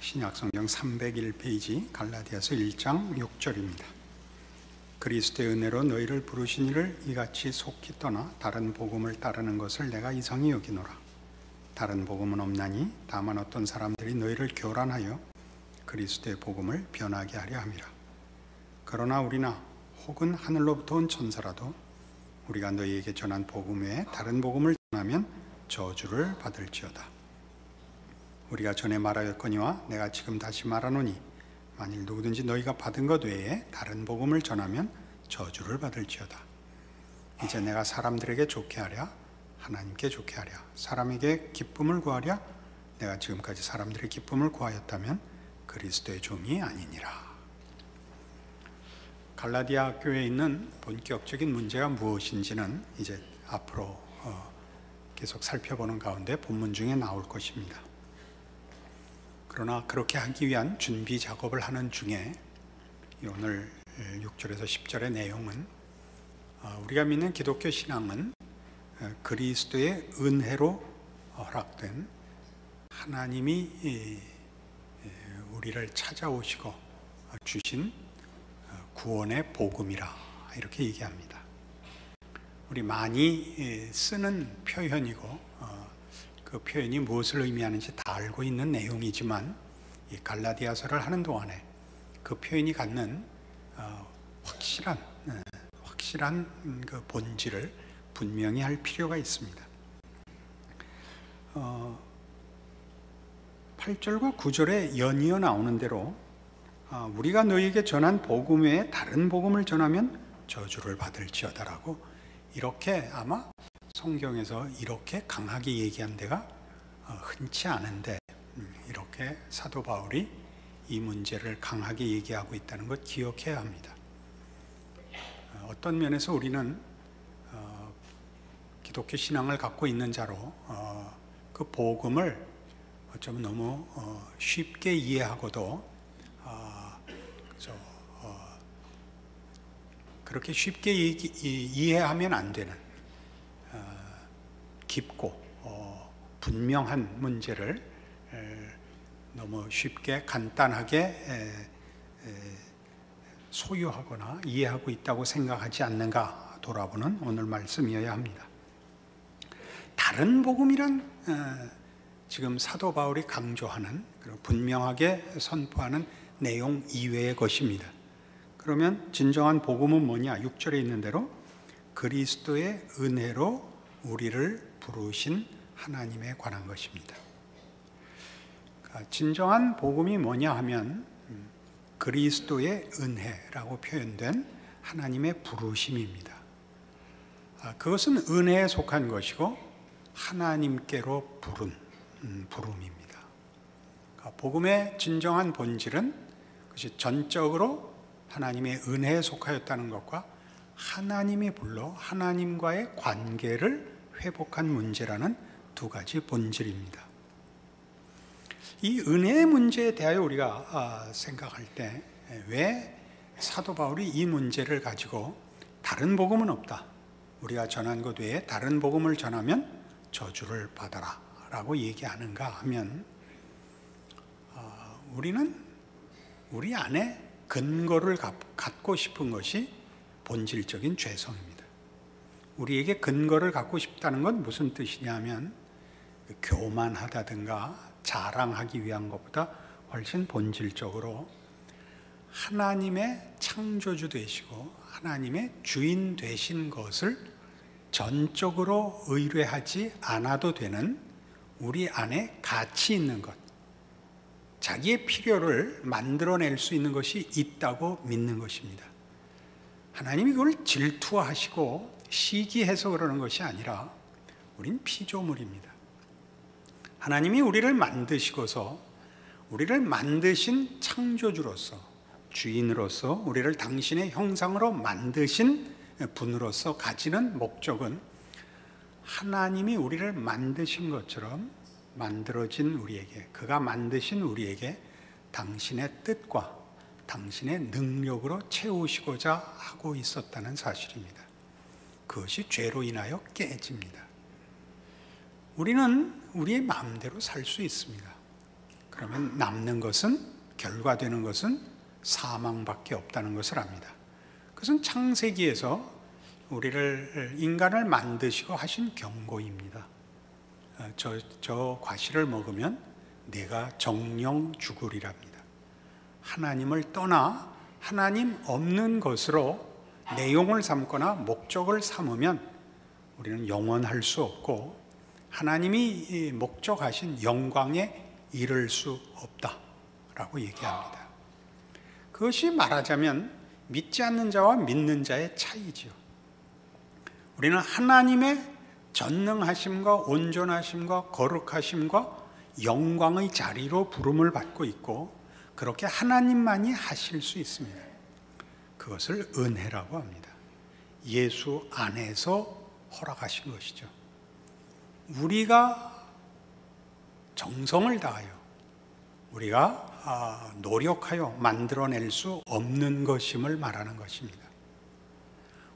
신약성경 301페이지 갈라디아서 1장 6절입니다. 그리스도의 은혜로 너희를 부르신 이를 이같이 속히 떠나 다른 복음을 따르는 것을 내가 이상히 여기노라. 다른 복음은 없나니 다만 어떤 사람들이 너희를 교란하여 그리스도의 복음을 변하게 하려 함이라. 그러나 우리나 혹은 하늘로부터 온 천사라도 우리가 너희에게 전한 복음 외에 다른 복음을 전하면 저주를 받을지어다. 우리가 전에 말하였거니와 내가 지금 다시 말하노니 만일 누구든지 너희가 받은 것 외에 다른 복음을 전하면 저주를 받을지어다. 이제 내가 사람들에게 좋게 하랴 하나님께 좋게 하랴 사람에게 기쁨을 구하랴 내가 지금까지 사람들의 기쁨을 구하였다면 그리스도의 종이 아니니라. 갈라디아 교회에 있는 본격적인 문제가 무엇인지는 이제 앞으로 계속 살펴보는 가운데 본문 중에 나올 것입니다. 그러나 그렇게 하기 위한 준비 작업을 하는 중에 오늘 6절에서 10절의 내용은 우리가 믿는 기독교 신앙은 그리스도의 은혜로 허락된 하나님이 우리를 찾아오시고 주신 구원의 복음이라 이렇게 얘기합니다. 우리 많이 쓰는 표현이고 그 표현이 무엇을 의미하는지 다 알고 있는 내용이지만 이 갈라디아서를 하는 동안에 그 표현이 갖는 확실한 그 본질을 분명히 할 필요가 있습니다. 8절과 9절에 연이어 나오는 대로 우리가 너희에게 전한 복음 외에 다른 복음을 전하면 저주를 받을지어다라고 이렇게 아마 성경에서 이렇게 강하게 얘기한 데가 흔치 않은데 이렇게 사도 바울이 이 문제를 강하게 얘기하고 있다는 것 기억해야 합니다. 어떤 면에서 우리는 기독교 신앙을 갖고 있는 자로 그 복음을 어쩌면 너무 쉽게 이해하고도 그렇게 쉽게 이해하면 안 되는 깊고 분명한 문제를 너무 쉽게 간단하게 소유하거나 이해하고 있다고 생각하지 않는가 돌아보는 오늘 말씀이어야 합니다. 다른 복음이란 지금 사도 바울이 강조하는 그리고 분명하게 선포하는 내용 이외의 것입니다. 그러면 진정한 복음은 뭐냐? 6절에 있는 대로 그리스도의 은혜로 우리를 부르신 하나님에 관한 것입니다. 진정한 복음이 뭐냐 하면 그리스도의 은혜라고 표현된 하나님의 부르심입니다. 그것은 은혜에 속한 것이고 하나님께로 부른 부름입니다. 복음의 진정한 본질은 그것이 전적으로 하나님의 은혜에 속하였다는 것과 하나님이 불러 하나님과의 관계를 회복한 문제라는 두 가지 본질입니다. 이 은혜의 문제에 대하여 우리가 생각할 때 왜 사도 바울이 이 문제를 가지고 다른 복음은 없다, 우리가 전한 것 외에 다른 복음을 전하면 저주를 받아라 라고 얘기하는가 하면 우리는 우리 안에 근거를 갖고 싶은 것이 본질적인 죄성입니다. 우리에게 근거를 갖고 싶다는 건 무슨 뜻이냐면 교만하다든가 자랑하기 위한 것보다 훨씬 본질적으로 하나님의 창조주 되시고 하나님의 주인 되신 것을 전적으로 의뢰하지 않아도 되는 우리 안에 가치 있는 것, 자기의 필요를 만들어낼 수 있는 것이 있다고 믿는 것입니다. 하나님이 그걸 질투하시고 시기해서 그러는 것이 아니라 우린 피조물입니다. 하나님이 우리를 만드시고서 우리를 만드신 창조주로서 주인으로서 우리를 당신의 형상으로 만드신 분으로서 가지는 목적은 하나님이 우리를 만드신 것처럼 만들어진 우리에게, 그가 만드신 우리에게 당신의 뜻과 당신의 능력으로 채우시고자 하고 있었다는 사실입니다. 그것이 죄로 인하여 깨집니다. 우리는 우리의 마음대로 살 수 있습니다. 그러면 남는 것은, 결과되는 것은 사망밖에 없다는 것을 압니다. 그것은 창세기에서 인간을 만드시고 하신 경고입니다. 저 과실을 먹으면 내가 정령 죽으리랍니다. 하나님을 떠나 하나님 없는 것으로 내용을 삼거나 목적을 삼으면 우리는 영원할 수 없고 하나님이 목적하신 영광에 이를 수 없다라고 얘기합니다. 그것이 말하자면 믿지 않는 자와 믿는 자의 차이지요. 우리는 하나님의 전능하심과 온전하심과 거룩하심과 영광의 자리로 부름을 받고 있고 그렇게 하나님만이 하실 수 있습니다. 그것을 은혜라고 합니다. 예수 안에서 허락하신 것이죠. 우리가 정성을 다하여 우리가 노력하여 만들어낼 수 없는 것임을 말하는 것입니다.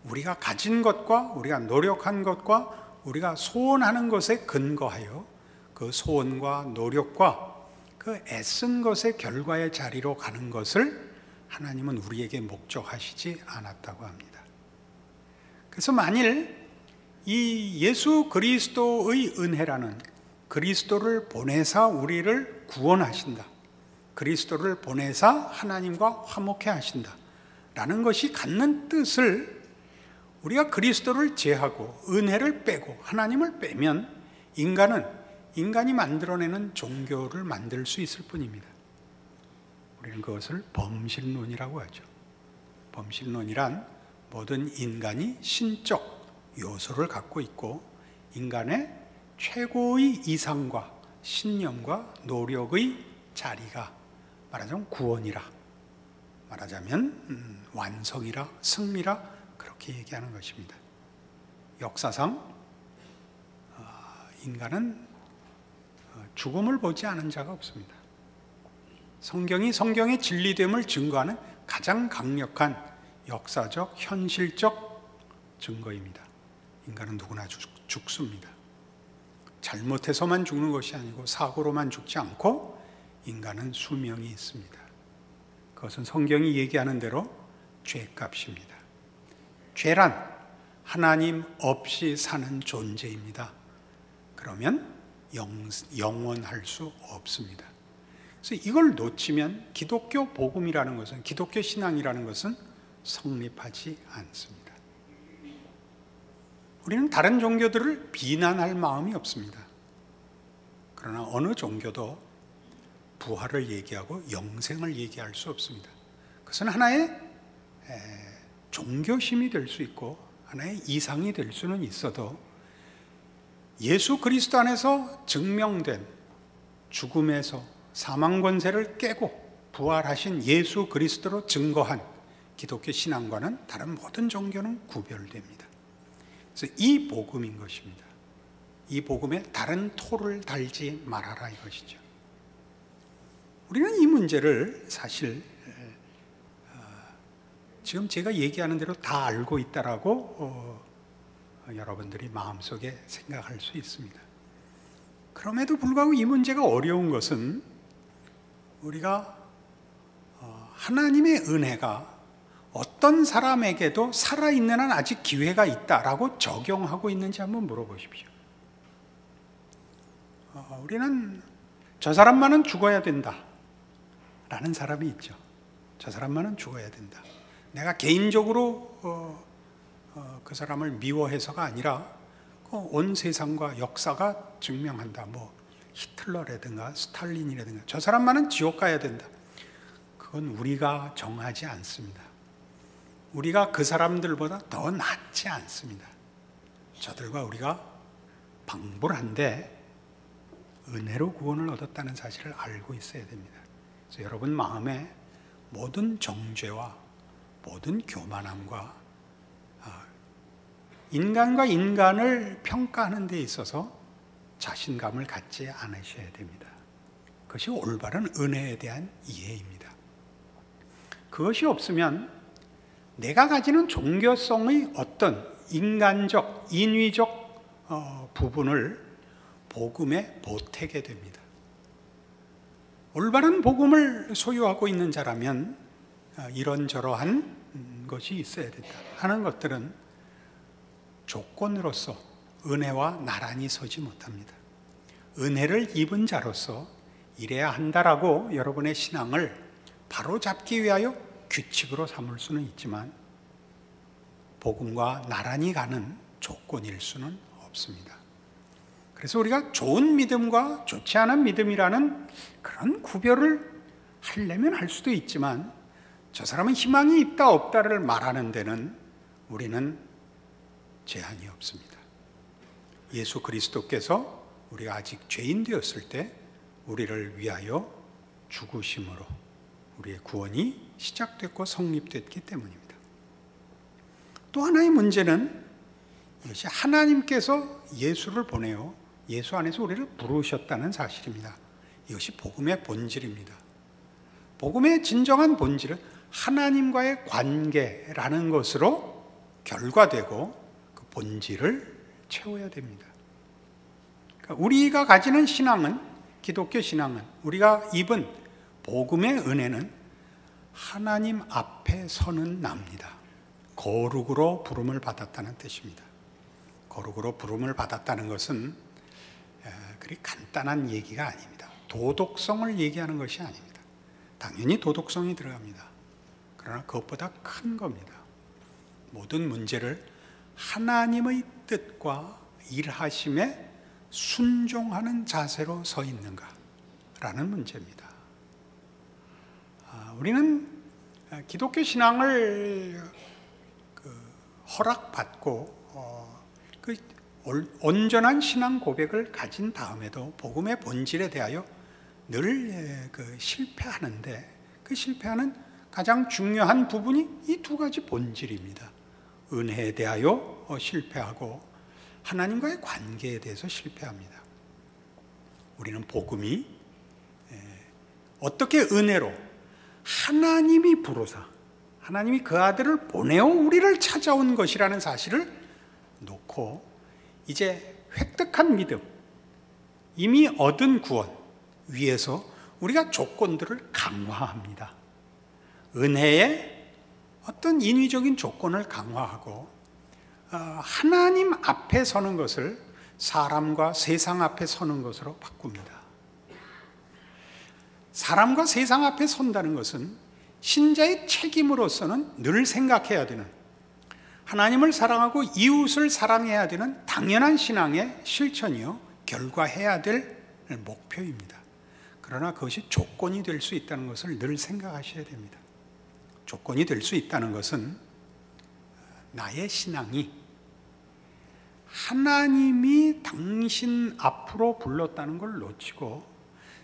우리가 가진 것과 우리가 노력한 것과 우리가 소원하는 것에 근거하여 그 소원과 노력과 그 애쓴 것의 결과의 자리로 가는 것을 하나님은 우리에게 목적하시지 않았다고 합니다. 그래서 만일 이 예수 그리스도의 은혜라는 그리스도를 보내사 우리를 구원하신다, 그리스도를 보내사 하나님과 화목해 하신다 라는 것이 갖는 뜻을 우리가 그리스도를 제하고 은혜를 빼고 하나님을 빼면 인간이 만들어내는 종교를 만들 수 있을 뿐입니다. 우리는 그것을 범신론이라고 하죠. 범신론이란 모든 인간이 신적 요소를 갖고 있고 인간의 최고의 이상과 신념과 노력의 자리가 말하자면 구원이라, 말하자면 완성이라, 승리라 그렇게 얘기하는 것입니다. 역사상 인간은 죽음을 보지 않은 자가 없습니다. 성경이 성경의 진리됨을 증거하는 가장 강력한 역사적, 현실적 증거입니다. 인간은 누구나 죽습니다. 잘못해서만 죽는 것이 아니고 사고로만 죽지 않고 인간은 수명이 있습니다. 그것은 성경이 얘기하는 대로 죄값입니다. 죄란 하나님 없이 사는 존재입니다. 그러면 영원할 수 없습니다. 그래서 이걸 놓치면 기독교 복음이라는 것은, 기독교 신앙이라는 것은 성립하지 않습니다. 우리는 다른 종교들을 비난할 마음이 없습니다. 그러나 어느 종교도 부활을 얘기하고 영생을 얘기할 수 없습니다. 그것은 하나의 종교심이 될 수 있고 하나의 이상이 될 수는 있어도 예수 그리스도 안에서 증명된 죽음에서 사망 권세를 깨고 부활하신 예수 그리스도로 증거한 기독교 신앙과는 다른 모든 종교는 구별됩니다. 그래서 이 복음인 것입니다. 이 복음에 다른 토를 달지 말아라 이것이죠. 우리는 이 문제를 사실 지금 제가 얘기하는 대로 다 알고 있다라고 여러분들이 마음속에 생각할 수 있습니다. 그럼에도 불구하고 이 문제가 어려운 것은 우리가 하나님의 은혜가 어떤 사람에게도 살아있는 한 아직 기회가 있다라고 적용하고 있는지 한번 물어보십시오. 우리는 저 사람만은 죽어야 된다 라는 사람이 있죠. 저 사람만은 죽어야 된다. 내가 개인적으로 그 사람을 미워해서가 아니라 온 세상과 역사가 증명한다. 뭐 히틀러라든가 스탈린이라든가 저 사람만은 지옥 가야 된다. 그건 우리가 정하지 않습니다. 우리가 그 사람들보다 더 낫지 않습니다. 저들과 우리가 방불한데 은혜로 구원을 얻었다는 사실을 알고 있어야 됩니다. 그래서 여러분 마음에 모든 정죄와 모든 교만함과 인간과 인간을 평가하는 데 있어서 자신감을 갖지 않으셔야 됩니다. 그것이 올바른 은혜에 대한 이해입니다. 그것이 없으면 내가 가지는 종교성의 어떤 인간적, 인위적 부분을 복음에 보태게 됩니다. 올바른 복음을 소유하고 있는 자라면 이런저러한 것이 있어야 된다 하는 것들은 조건으로서 은혜와 나란히 서지 못합니다. 은혜를 입은 자로서 이래야 한다라고 여러분의 신앙을 바로잡기 위하여 규칙으로 삼을 수는 있지만 복음과 나란히 가는 조건일 수는 없습니다. 그래서 우리가 좋은 믿음과 좋지 않은 믿음이라는 그런 구별을 하려면 할 수도 있지만 저 사람은 희망이 있다 없다를 말하는 데는 우리는 제한이 없습니다. 예수 그리스도께서 우리가 아직 죄인 되었을 때 우리를 위하여 죽으심으로 우리의 구원이 시작됐고 성립됐기 때문입니다. 또 하나의 문제는 이것이 하나님께서 예수를 보내어 예수 안에서 우리를 부르셨다는 사실입니다. 이것이 복음의 본질입니다. 복음의 진정한 본질은 하나님과의 관계라는 것으로 결과되고 그 본질을 채워야 됩니다. 그러니까 우리가 가지는 신앙은, 기독교 신앙은, 우리가 입은 복음의 은혜는 하나님 앞에 서는 나입니다. 거룩으로 부름을 받았다는 뜻입니다. 거룩으로 부름을 받았다는 것은 그리 간단한 얘기가 아닙니다. 도덕성을 얘기하는 것이 아닙니다. 당연히 도덕성이 들어갑니다. 그러나 그것보다 큰 겁니다. 모든 문제를 하나님의 뜻과 일하심에 순종하는 자세로 서 있는가라는 문제입니다. 우리는 기독교 신앙을 허락받고 온전한 신앙 고백을 가진 다음에도 복음의 본질에 대하여 늘 실패하는데, 그 실패하는 가장 중요한 부분이 이 두 가지 본질입니다. 은혜에 대하여 실패하고 하나님과의 관계에 대해서 실패합니다. 우리는 복음이 어떻게 은혜로 하나님이 부르사, 하나님이 그 아들을 보내어 우리를 찾아온 것이라는 사실을 놓고 이제 획득한 믿음, 이미 얻은 구원 위에서 우리가 조건들을 강화합니다. 은혜의 어떤 인위적인 조건을 강화하고 하나님 앞에 서는 것을 사람과 세상 앞에 서는 것으로 바꿉니다. 사람과 세상 앞에 선다는 것은 신자의 책임으로서는 늘 생각해야 되는, 하나님을 사랑하고 이웃을 사랑해야 되는 당연한 신앙의 실천이요, 결과해야 될 목표입니다. 그러나 그것이 조건이 될 수 있다는 것을 늘 생각하셔야 됩니다. 조건이 될 수 있다는 것은 나의 신앙이 하나님이 당신 앞으로 불렀다는 걸 놓치고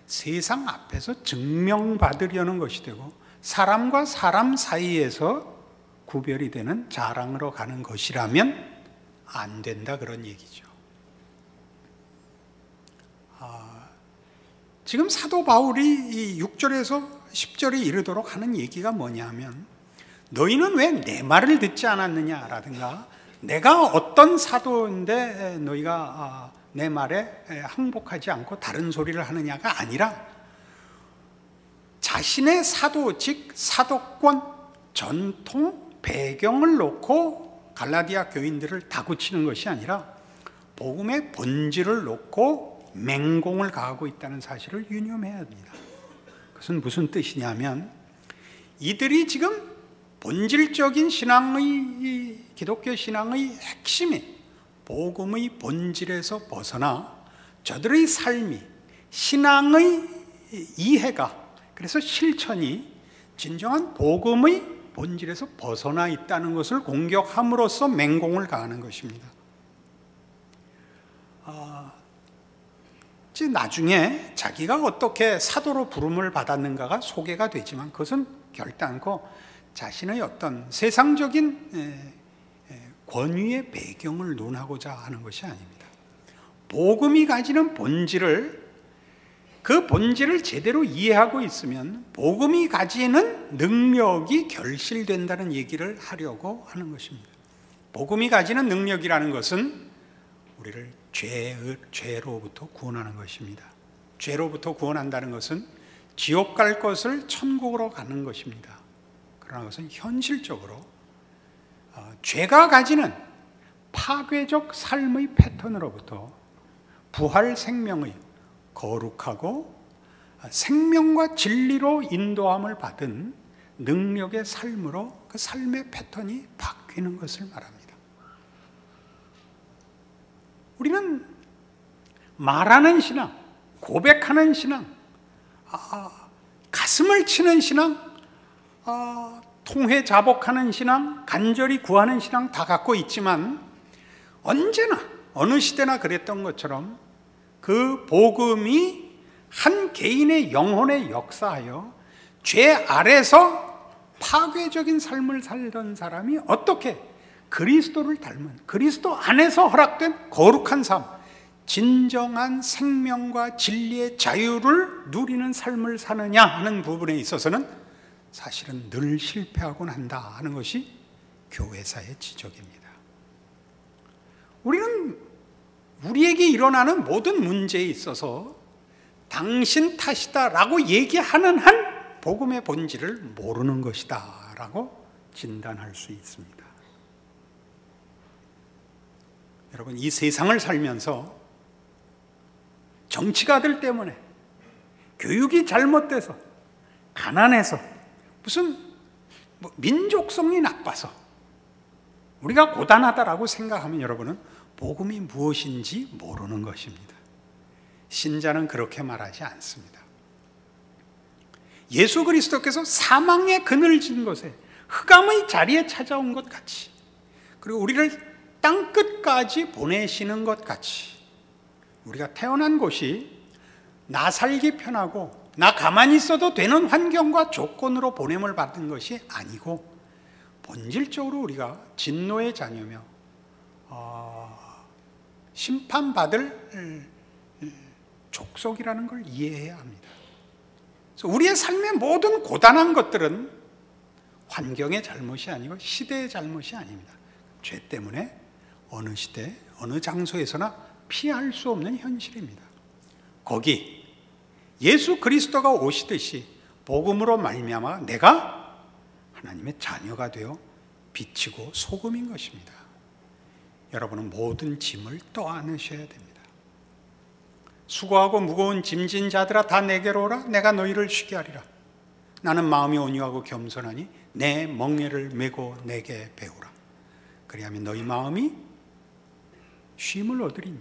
세상 앞에서 증명받으려는 것이 되고 사람과 사람 사이에서 구별이 되는 자랑으로 가는 것이라면 안 된다, 그런 얘기죠. 지금 사도 바울이 이 6절에서 10절에 이르도록 하는 얘기가 뭐냐면, 너희는 왜 내 말을 듣지 않았느냐라든가, 내가 어떤 사도인데 너희가 내 말에 항복하지 않고 다른 소리를 하느냐가 아니라, 자신의 사도, 즉 사도권, 전통, 배경을 놓고 갈라디아 교인들을 다그치는 것이 아니라 복음의 본질을 놓고 맹공을 가하고 있다는 사실을 유념해야 합니다. 그것은 무슨 뜻이냐면, 이들이 지금 본질적인 신앙의, 기독교 신앙의 핵심인 복음의 본질에서 벗어나 저들의 삶이, 신앙의 이해가, 그래서 실천이 진정한 복음의 본질에서 벗어나 있다는 것을 공격함으로써 맹공을 가하는 것입니다. 나중에 자기가 어떻게 사도로 부름을 받았는가가 소개가 되지만 그것은 결단코 자신의 어떤 세상적인 권위의 배경을 논하고자 하는 것이 아닙니다. 복음이 가지는 본질을, 그 본질을 제대로 이해하고 있으면 복음이 가지는 능력이 결실된다는 얘기를 하려고 하는 것입니다. 복음이 가지는 능력이라는 것은 우리를 죄로부터 구원하는 것입니다. 죄로부터 구원한다는 것은 지옥 갈 것을 천국으로 가는 것입니다. 그러나 그것은 현실적으로 죄가 가지는 파괴적 삶의 패턴으로부터 부활 생명의 거룩하고 생명과 진리로 인도함을 받은 능력의 삶으로 그 삶의 패턴이 바뀌는 것을 말합니다. 우리는 말하는 신앙, 고백하는 신앙, 가슴을 치는 신앙, 통회 자복하는 신앙, 간절히 구하는 신앙 다 갖고 있지만 언제나 어느 시대나 그랬던 것처럼 그 복음이 한 개인의 영혼에 역사하여 죄 아래서 파괴적인 삶을 살던 사람이 어떻게 그리스도를 닮은, 그리스도 안에서 허락된 거룩한 삶, 진정한 생명과 진리의 자유를 누리는 삶을 사느냐 하는 부분에 있어서는 사실은 늘 실패하곤 한다 하는 것이 교회사의 지적입니다. 우리는 우리에게 일어나는 모든 문제에 있어서 당신 탓이다 라고 얘기하는 한 복음의 본질을 모르는 것이다 라고 진단할 수 있습니다. 여러분, 이 세상을 살면서 정치가들 때문에, 교육이 잘못돼서, 가난해서, 무슨 민족성이 나빠서 우리가 고단하다라고 생각하면 여러분은 복음이 무엇인지 모르는 것입니다. 신자는 그렇게 말하지 않습니다. 예수 그리스도께서 사망의 그늘진 곳에 흑암의 자리에 찾아온 것 같이, 그리고 우리를 땅끝까지 보내시는 것 같이, 우리가 태어난 곳이 나 살기 편하고 나 가만히 있어도 되는 환경과 조건으로 보냄을 받은 것이 아니고 본질적으로 우리가 진노의 자녀며 심판받을 족속이라는 걸 이해해야 합니다. 그래서 우리의 삶의 모든 고단한 것들은 환경의 잘못이 아니고 시대의 잘못이 아닙니다. 죄 때문에 어느 시대, 어느 장소에서나 피할 수 없는 현실입니다. 거기 예수 그리스도가 오시듯이 복음으로 말미암아 내가 하나님의 자녀가 되어 비치고 소금인 것입니다. 여러분은 모든 짐을 떠안으셔야 됩니다. 수고하고 무거운 짐진 자들아 다 내게로 오라. 내가 너희를 쉬게 하리라. 나는 마음이 온유하고 겸손하니 내 멍에를 메고 내게 배우라. 그리하면 너희 마음이 쉼을 얻으리니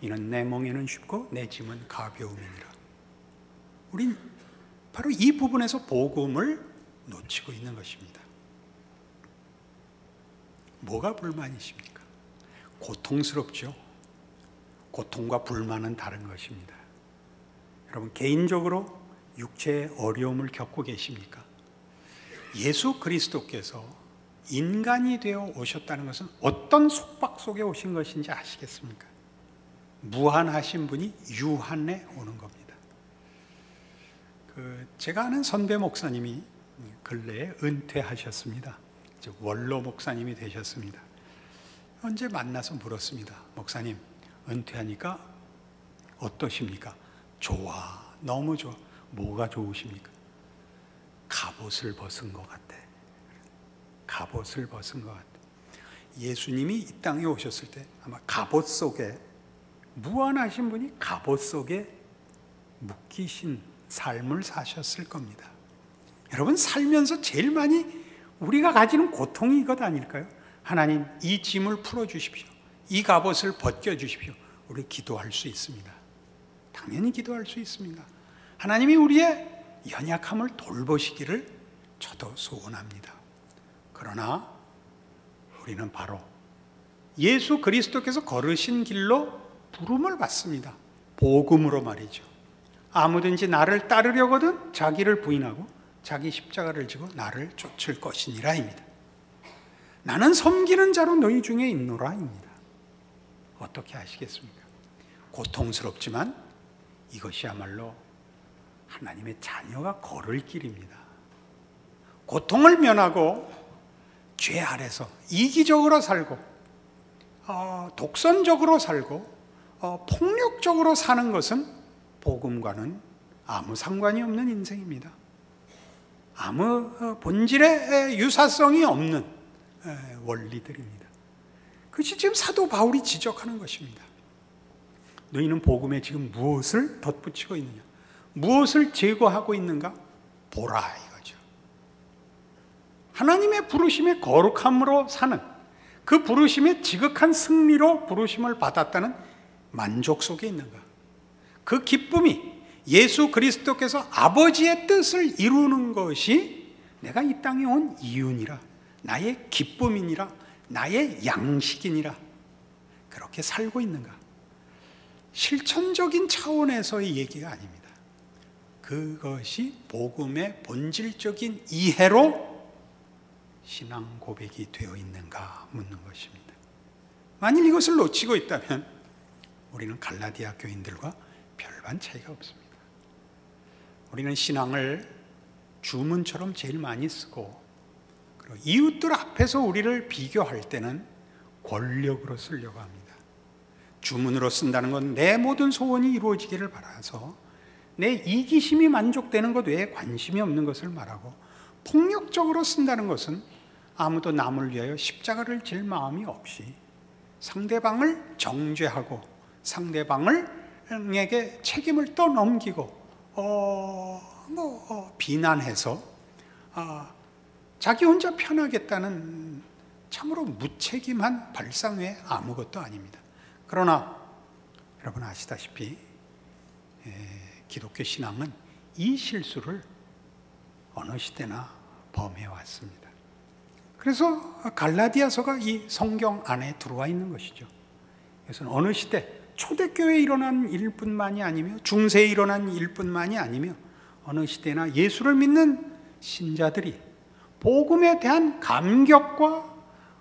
이는 내 멍에는 쉽고 내 짐은 가벼움이니라. 우린 바로 이 부분에서 복음을 놓치고 있는 것입니다. 뭐가 불만이십니까? 고통스럽죠. 고통과 불만은 다른 것입니다. 여러분, 개인적으로 육체의 어려움을 겪고 계십니까? 예수 그리스도께서 인간이 되어 오셨다는 것은 어떤 속박 속에 오신 것인지 아시겠습니까? 무한하신 분이 유한에 오는 겁니다. 제가 아는 선배 목사님이 근래에 은퇴하셨습니다. 이제 원로 목사님이 되셨습니다. 언제 만나서 물었습니다. 목사님, 은퇴하니까 어떠십니까? 좋아, 너무 좋아. 뭐가 좋으십니까? 갑옷을 벗은 것 같아. 갑옷을 벗은 것 같아. 예수님이 이 땅에 오셨을 때 아마 갑옷 속에, 무한하신 분이 갑옷 속에 묶이신 삶을 사셨을 겁니다. 여러분, 살면서 제일 많이 우리가 가지는 고통이 이것 아닐까요? 하나님, 이 짐을 풀어주십시오. 이 갑옷을 벗겨주십시오. 우리 기도할 수 있습니다. 당연히 기도할 수 있습니다. 하나님이 우리의 연약함을 돌보시기를 저도 소원합니다. 그러나 우리는 바로 예수 그리스도께서 걸으신 길로 부름을 받습니다. 복음으로 말이죠. 아무든지 나를 따르려거든 자기를 부인하고 자기 십자가를 지고 나를 쫓을 것이니라입니다. 나는 섬기는 자로 너희 중에 있노라입니다. 어떻게 하시겠습니까? 고통스럽지만 이것이야말로 하나님의 자녀가 걸을 길입니다. 고통을 면하고 죄 아래서 이기적으로 살고 독선적으로 살고 폭력적으로 사는 것은 복음과는 아무 상관이 없는 인생입니다. 아무 본질의 유사성이 없는 원리들입니다. 그것이 지금 사도 바울이 지적하는 것입니다. 너희는 복음에 지금 무엇을 덧붙이고 있느냐? 무엇을 제거하고 있는가? 보라 이거죠. 하나님의 부르심의 거룩함으로 사는, 그 부르심의 지극한 승리로 부르심을 받았다는 만족 속에 있는가? 그 기쁨이 예수 그리스도께서 아버지의 뜻을 이루는 것이 내가 이 땅에 온 이유니라, 나의 기쁨이니라, 나의 양식이니라, 그렇게 살고 있는가? 실천적인 차원에서의 얘기가 아닙니다. 그것이 복음의 본질적인 이해로 신앙 고백이 되어 있는가 묻는 것입니다. 만일 이것을 놓치고 있다면 우리는 갈라디아 교인들과 별반 차이가 없습니다. 우리는 신앙을 주문처럼 제일 많이 쓰고, 그리고 이웃들 앞에서 우리를 비교할 때는 권력으로 쓰려고 합니다. 주문으로 쓴다는 건 내 모든 소원이 이루어지기를 바라서 내 이기심이 만족되는 것 외에 관심이 없는 것을 말하고, 폭력적으로 쓴다는 것은 아무도 남을 위하여 십자가를 질 마음이 없이 상대방을 정죄하고 상대방에게 책임을 떠넘기고 비난해서 자기 혼자 편하겠다는 참으로 무책임한 발상 외에 아무것도 아닙니다. 그러나 여러분 아시다시피 기독교 신앙은 이 실수를 어느 시대나 범해왔습니다. 그래서 갈라디아서가 이 성경 안에 들어와 있는 것이죠. 그래서 어느 시대, 초대교회에 일어난 일뿐만이 아니며 중세에 일어난 일뿐만이 아니며 어느 시대나 예수를 믿는 신자들이 복음에 대한 감격과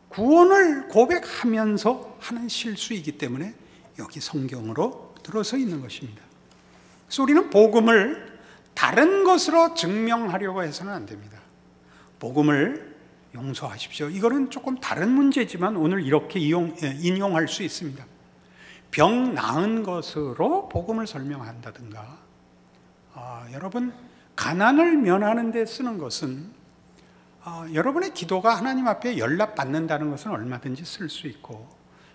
구원을 고백하면서 하는 실수이기 때문에 여기 성경으로 들어서 있는 것입니다. 그래서 우리는 복음을 다른 것으로 증명하려고 해서는 안 됩니다. 복음을 용서하십시오, 이거는 조금 다른 문제지만 오늘 이렇게 인용할 수 있습니다. 병 나은 것으로 복음을 설명한다든가, 여러분 가난을 면하는 데 쓰는 것은 여러분의 기도가 하나님 앞에 연락받는다는 것은 얼마든지 쓸 수 있고,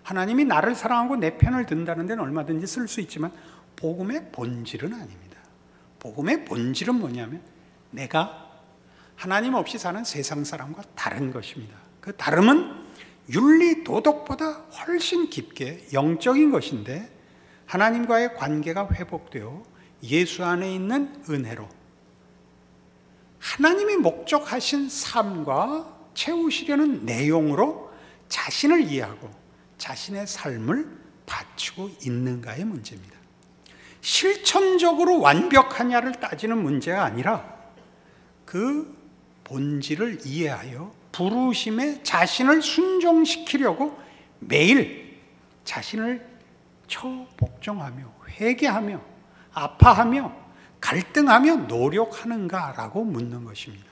하나님이 나를 사랑하고 내 편을 든다는 데는 얼마든지 쓸 수 있지만 복음의 본질은 아닙니다. 복음의 본질은 뭐냐면 내가 하나님 없이 사는 세상 사람과 다른 것입니다. 그 다름은 윤리 도덕보다 훨씬 깊게 영적인 것인데, 하나님과의 관계가 회복되어 예수 안에 있는 은혜로 하나님이 목적하신 삶과 채우시려는 내용으로 자신을 이해하고 자신의 삶을 바치고 있는가의 문제입니다. 실천적으로 완벽하냐를 따지는 문제가 아니라 그 본질을 이해하여 부르심에 자신을 순종시키려고 매일 자신을 처복종하며 회개하며 아파하며 갈등하며 노력하는가라고 묻는 것입니다.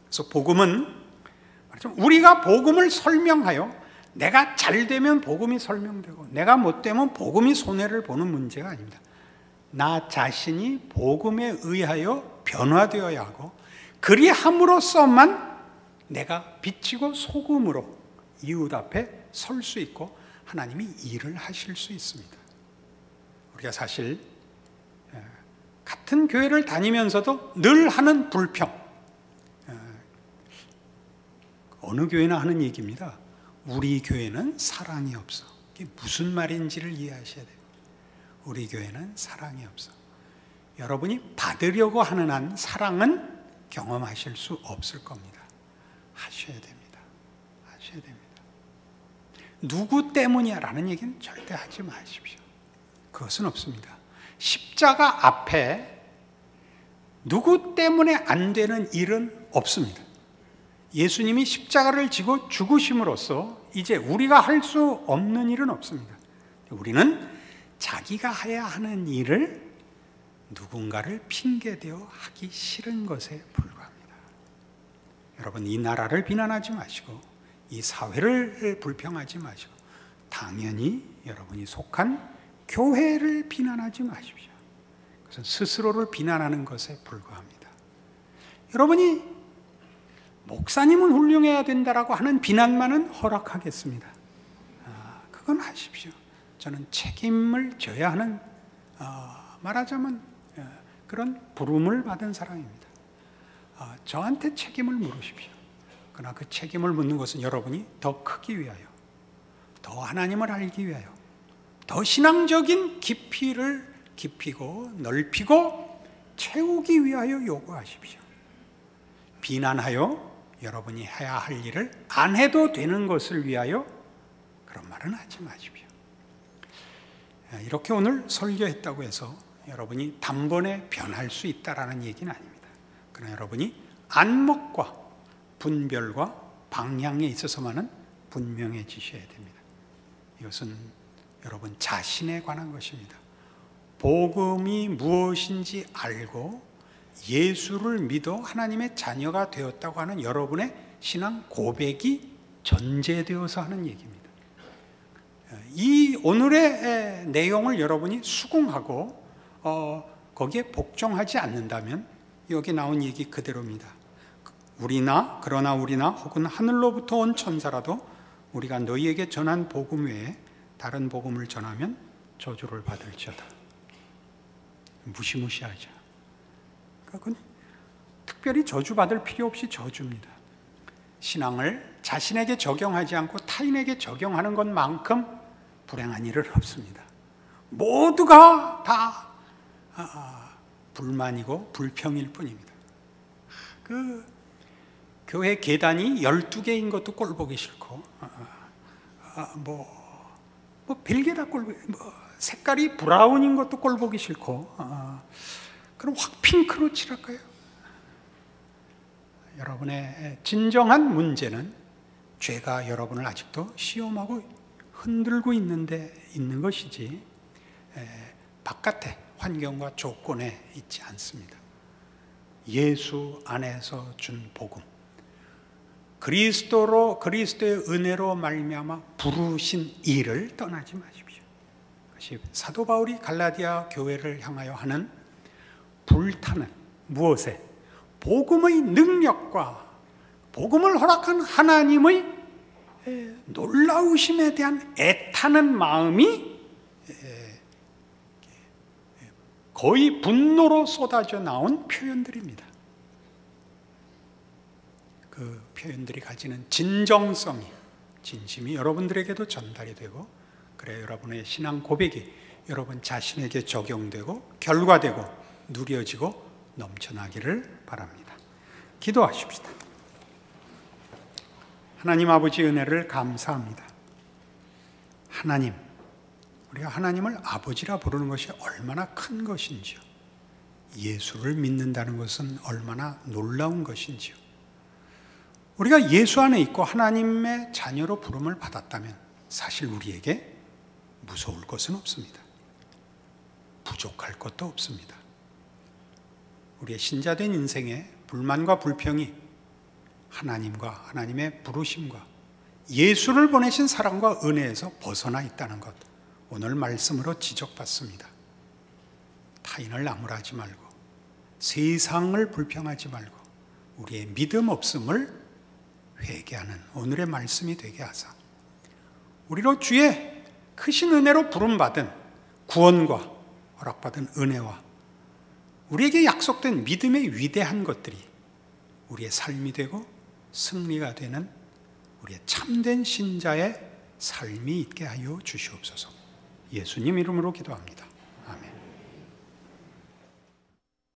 그래서 복음은 우리가 복음을 설명하여 내가 잘 되면 복음이 설명되고 내가 못 되면 복음이 손해를 보는 문제가 아닙니다. 나 자신이 복음에 의하여 변화되어야 하고, 그리함으로써만 내가 빛이고 소금으로 이웃 앞에 설 수 있고 하나님이 일을 하실 수 있습니다. 우리가 사실 같은 교회를 다니면서도 늘 하는 불평, 어느 교회나 하는 얘기입니다. 우리 교회는 사랑이 없어. 이게 무슨 말인지를 이해하셔야 돼요. 우리 교회는 사랑이 없어. 여러분이 받으려고 하는 한 사랑은 경험하실 수 없을 겁니다. 하셔야 됩니다. 하셔야 됩니다. 누구 때문이야 라는 얘기는 절대 하지 마십시오. 그것은 없습니다. 십자가 앞에 누구 때문에 안 되는 일은 없습니다. 예수님이 십자가를 지고 죽으심으로써 이제 우리가 할 수 없는 일은 없습니다. 우리는 자기가 해야 하는 일을 누군가를 핑계대어 하기 싫은 것에 불과합니다. 여러분, 이 나라를 비난하지 마시고 이 사회를 불평하지 마시고 당연히 여러분이 속한 교회를 비난하지 마십시오. 그것은 스스로를 비난하는 것에 불과합니다. 여러분이 목사님은 훌륭해야 된다라고 하는 비난만은 허락하겠습니다. 그건 하십시오. 저는 책임을 져야 하는, 말하자면 그런 부름을 받은 사람입니다. 저한테 책임을 물으십시오. 그러나 그 책임을 묻는 것은 여러분이 더 크기 위하여, 더 하나님을 알기 위하여, 더 신앙적인 깊이를 깊이고 넓히고 채우기 위하여 요구하십시오. 비난하여 여러분이 해야 할 일을 안 해도 되는 것을 위하여 그런 말은 하지 마십시오. 이렇게 오늘 설교했다고 해서 여러분이 단번에 변할 수 있다라는 얘기는 아닙니다. 그러나 여러분이 안목과 분별과 방향에 있어서만은 분명해지셔야 됩니다. 이것은 여러분 자신에 관한 것입니다. 복음이 무엇인지 알고 예수를 믿어 하나님의 자녀가 되었다고 하는 여러분의 신앙 고백이 전제되어서 하는 얘기입니다. 이 오늘의 내용을 여러분이 수긍하고 거기에 복종하지 않는다면 여기 나온 얘기 그대로입니다. 그러나 우리나 혹은 하늘로부터 온 천사라도 우리가 너희에게 전한 복음 외에 다른 복음을 전하면 저주를 받을지어다. 무시무시하죠. 그건 특별히 저주받을 필요 없이 저주입니다. 신앙을 자신에게 적용하지 않고 타인에게 적용하는 것만큼 불행한 일은 없습니다. 모두가 다 불만이고 불평일 뿐입니다. 그 교회 계단이 12개인 것도 꼴보기 싫고 별게 다 꼴보기, 색깔이 브라운인 것도 꼴보기 싫고 그럼 확 핑크로 칠할까요? 여러분의 진정한 문제는 죄가 여러분을 아직도 시험하고 흔들고 있는 것이지 바깥의 환경과 조건에 있지 않습니다. 예수 안에서 준 복음, 그리스도의 은혜로 말미암아 부르신 일을 떠나지 마십시오. 그것이 사도 바울이 갈라디아 교회를 향하여 하는 불타는 무엇에? 복음의 능력과 복음을 허락한 하나님의 놀라우심에 대한 애타는 마음이 거의 분노로 쏟아져 나온 표현들입니다. 그 표현들이 가지는 진정성이, 진심이 여러분들에게도 전달이 되고, 그래 여러분의 신앙 고백이 여러분 자신에게 적용되고 결과되고 누려지고 넘쳐나기를 바랍니다. 기도하십시다. 하나님 아버지 은혜를 감사합니다. 하나님, 우리가 하나님을 아버지라 부르는 것이 얼마나 큰 것인지요. 예수를 믿는다는 것은 얼마나 놀라운 것인지요. 우리가 예수 안에 있고 하나님의 자녀로 부름을 받았다면 사실 우리에게 무서울 것은 없습니다. 부족할 것도 없습니다. 우리의 신자된 인생에 불만과 불평이 하나님과 하나님의 부르심과 예수를 보내신 사랑과 은혜에서 벗어나 있다는 것, 오늘 말씀으로 지적받습니다. 타인을 나무라지 말고 세상을 불평하지 말고 우리의 믿음 없음을 회개하는 오늘의 말씀이 되게 하사 우리로 주의 크신 은혜로 부름받은 구원과 허락받은 은혜와 우리에게 약속된 믿음의 위대한 것들이 우리의 삶이 되고 승리가 되는 우리의 참된 신자의 삶이 있게 하여 주시옵소서. 예수님 이름으로 기도합니다. 아멘.